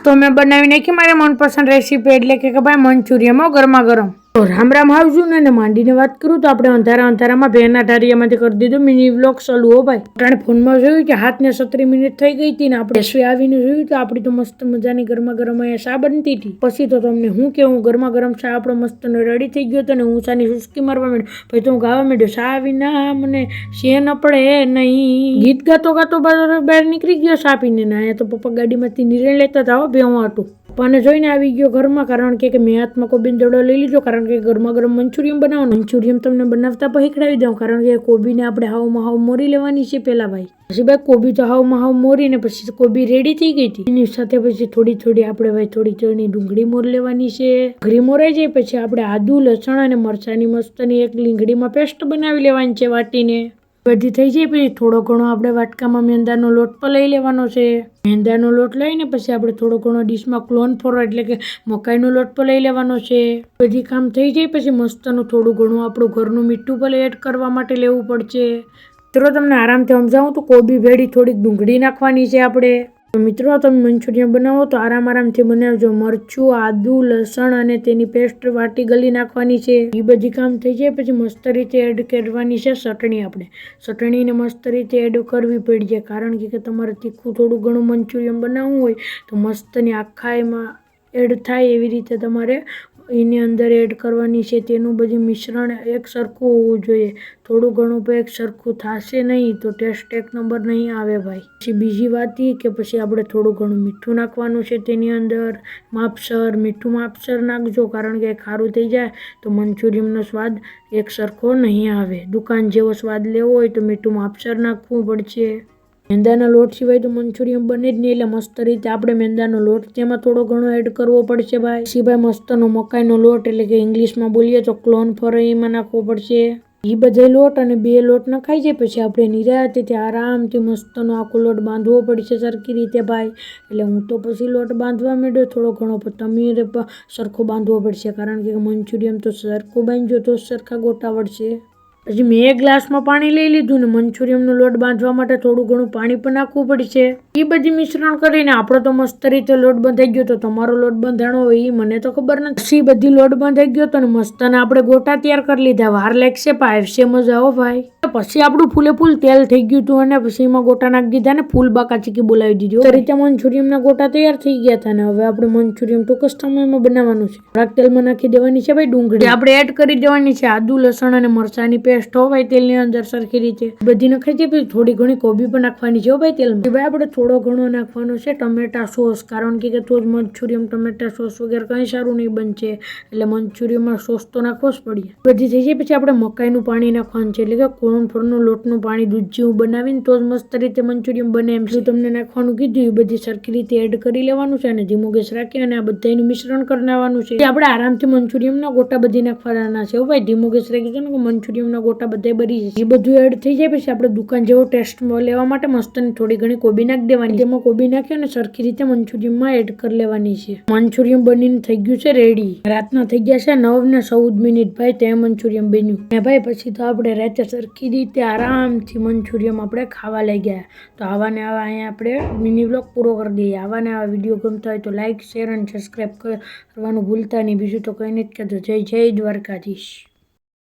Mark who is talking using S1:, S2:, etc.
S1: તો મેં બનાવી નાખી મારી મનપસંદ રેસીપી એટલે કે ભાઈ મંચુરિયમ ગરમા ગરમ. તો રામ રામ આવજો ને માંડીને વાત કરું તો આપણે અંધારામાં ભેના ઢારિયામાંથી કરી દીધું મિની વ્લોગ ચાલુ. હો ભાઈ આપણે ફોનમાં જોયું કે 7:37 મિનિટ થઈ ગઈ હતી ને આપણે રસોઈ આવીને જોયું કે આપણી તો મસ્ત મજાની ગરમા ગરમ અહીંયા શા બનતી હતી. પછી તો તમને હું કેવું ગરમા ગરમ શા આપણો મસ્ત રેડી થઈ ગયો હતો ને હું શાની સુસ્કી મારવા માંડ્યો. પછી તો હું ગાવા માંડ્યો શા વિના મને શે ન પડે નહીં. ગીત ગાતો ગાતો બહાર નીકળી ગયો શા પીને ને અહીંયા તો પપ્પા ગાડીમાંથી નિર્ણય લેતા હતા બેહવા હતું. પપ્પાને જોઈને આવી ગયો ઘરમાં કારણ કે મેં હાથમાં કોબીનો દડો લઈ લીધો કારણ કે ગરમા ગરમ મંચુરિયમ બનાવવાનું. મંચુરિયમ તમને બનાવતા પણ શીખડાવી દઉં કારણ કે કોબીને આપણે હાવમાં હાવ મોરી લેવાની છે પેલા ભાઈ. પછી ભાઈ કોબી તો હાવમાં હાવ મોરીને પછી કોબી રેડી થઈ ગઈ હતી. એની સાથે પછી થોડી આપણે ભાઈ થોડી ડુંગળી મોર લેવાની છે. ડુંગળી મોરાઈ જાય પછી આપણે આદુ લસણ અને મરચાની મસ્તની એક લીંગડીમાં પેસ્ટ બનાવી લેવાની છે વાટીને. બધી થઈ જાય પછી થોડો ઘણો આપણે વાટકામાં મેંદાનો લોટ પણ લઈ લેવાનો છે. મેંદાનો લોટ લઈને પછી આપણે થોડો ઘણો ડીશમાં કોર્નફ્લોર એટલે કે મકાઈનો લોટ પણ લઈ લેવાનો છે. બધી કામ થઈ જાય પછી મસ્તનું થોડું ઘણું આપણું ઘરનું મીઠું પણ એડ કરવા માટે લેવું પડશે. મિત્રો તમને આરામથી સમજાવું તો કોબી ભેડી થોડીક ડુંગળી નાખવાની છે આપણે. મિત્રો તમે મંચુરિયન બનાવો તો આરામથી બનાવજો. મરચું આદુ લસણ અને તેની પેસ્ટ વાટી ગલી નાખવાની છે. એ બધી કામ થઈ જાય પછી મસ્ત રીતે એડ કરવાની છે ચટણી. આપણે ચટણીને મસ્ત રીતે એડ કરવી પડશે કારણ કે તમારે તીખું થોડું ઘણું મંચુરિયન બનાવવું હોય તો મસ્તની આખા એમાં એડ થાય એવી રીતે તમારે એની અંદર એડ કરવાની છે. તેનું બધું મિશ્રણ એક સરખું હોવું જોઈએ. થોડું ઘણું પણ એક સરખું થશે નહીં તો ટેસ્ટ એક નંબર નહીં આવે ભાઈ. પછી બીજી વાત એ કે પછી આપણે થોડું ઘણું મીઠું નાખવાનું છે તેની અંદર માપસર. મીઠું માપસર નાખજો કારણ કે ખારું થઈ જાય તો મંચુરિયમનો સ્વાદ એક સરખો નહીં આવે. દુકાન જેવો સ્વાદ લેવો હોય તો મીઠું માપસર નાખવું પડશે. મેંદાના લોટ સિવાય તો મંચુરિયમ બને જ નહીં એટલે મસ્ત રીતે આપણે મેંદાનો લોટ તેમાં થોડો ઘણો એડ કરવો પડશે ભાઈ. સિવાય મસ્તનો મકાઈનો લોટ એટલે કે ઇંગ્લિશમાં બોલીએ તો કોર્નફ્લોર એમાં નાખવો પડશે. એ બધા લોટ અને બે લોટ નખાઈ જાય પછી આપણે નિરાંતથી આરામથી મસ્તનો આખો લોટ બાંધવો પડશે સરખી રીતે ભાઈ. એટલે હું તો પછી લોટ બાંધવા માંડ્યો થોડો ઘણો પણ તમે સરખો બાંધવો પડશે કારણ કે મંચુરિયમ તો સરખો બાંધજો તો સરખા ગોટા વળશે. પછી મેં એક ગ્લાસમાં પાણી લઈ લીધું ને મંચુરિયમનો લોટ બાંધવા માટે થોડું ઘણું પાણી પણ નાખવું પડશે. એ બધી મિશ્રણ કરીને આપણો તો મસ્ત રીતે લોટ બંધાઈ ગયો. તો તમારો લોટ બંધાણો હોય એ મને તો ખબર નથી. પછી બધી લોટ બંધાઈ ગયો તો ને મસ્તના આપણે ગોટા તૈયાર કરી લીધા. વાર લાગશે પણ આવશે મજા હો ભાઈ. પછી આપણું ફૂલ તેલ થઈ ગયું હતું અને પછી એમાં ગોટા નાખી દીધા ને ફૂલ બાકા ચીકી બોલાવી દીધી. તો રીતે મંચુરિયમના ગોટા તૈયાર થઈ ગયા હતા ને હવે આપણે મંચુરિયમ ટૂંક જ સમયમાં બનાવવાનું છે. થોડાક તેલમાં નાખી દેવાની છે ભાઈ ડુંગળી આપણે એડ કરી દેવાની છે. આદુ લસણ અને મરચાની પેસ્ટ હો ભાઈ તેલની અંદર સરખી રીતે બધી નખાઈ જાય પછી થોડી ઘણી કોબી પણ નાખવાની છે ભાઈ તેલમાં. ભાઈ આપણે થોડો ઘણો નાખવાનો છે ટમેટા સોસ કારણ કે તો જ મંચુરિયમ ટમેટા સોસ વગેરે કંઈ સારું નહીં બનશે એટલે મંચુરિયમમાં સોસ તો નાખવો જ પડે. બધી થઈ જાય પછી આપણે મકાઈનું પાણી નાખવાનું છે એટલે કે કોર્નફ્લોરનું લોટનું પાણી દૂધ જેવું બનાવીને તો જ મસ્ત રીતે મંચુરિયમ બને. એમ શું તમને નાખવાનું કીધું એ બધી સરખી રીતે એડ કરી લેવાનું છે અને ધીમો ગેસ રાખી અને આ બધાનું મિશ્રણ કરી નાખવાનું છે. આપણે આરામથી મંચુરિયમના ગોટા બધી નાખવાના છે ભાઈ. ધીમો ગેસ રાખી દો ને મંચુરિયમના ગોટા બધા બરી જાય. એ બધું એડ થઈ જાય પછી આપણે દુકાન જેવો ટેસ્ટ લેવા માટે મસ્તની થોડી ઘણી કોબી નાખી દેવાની. તેમાં કોબી નાખી અને સરખી રીતે મંચુરિયમમાં એડ કરી લેવાની છે. મંચુરિયમ બનીને થઈ ગયું છે રેડી. રાતના થઈ ગયા છે 9 ને 14 મિનિટ ભાઈ તે મંચુરિયમ બન્યું ને ભાઈ. પછી તો આપણે રાતે સરખી રીતે આરામથી મંચુરિયમ આપણે ખાવા લઈ ગયા. તો આવા ને આવા અહીંયા આપણે મિની વ્લોગ પૂરો કરી દઈએ. આવા ને આવા વિડીયો ગમતા હોય તો લાઈક શેર અને સબસ્ક્રાઈબ કરવાનું ભૂલતા નહીં. બીજું તો કંઈ નથી કહેતો. જય દ્વારકાધીશ.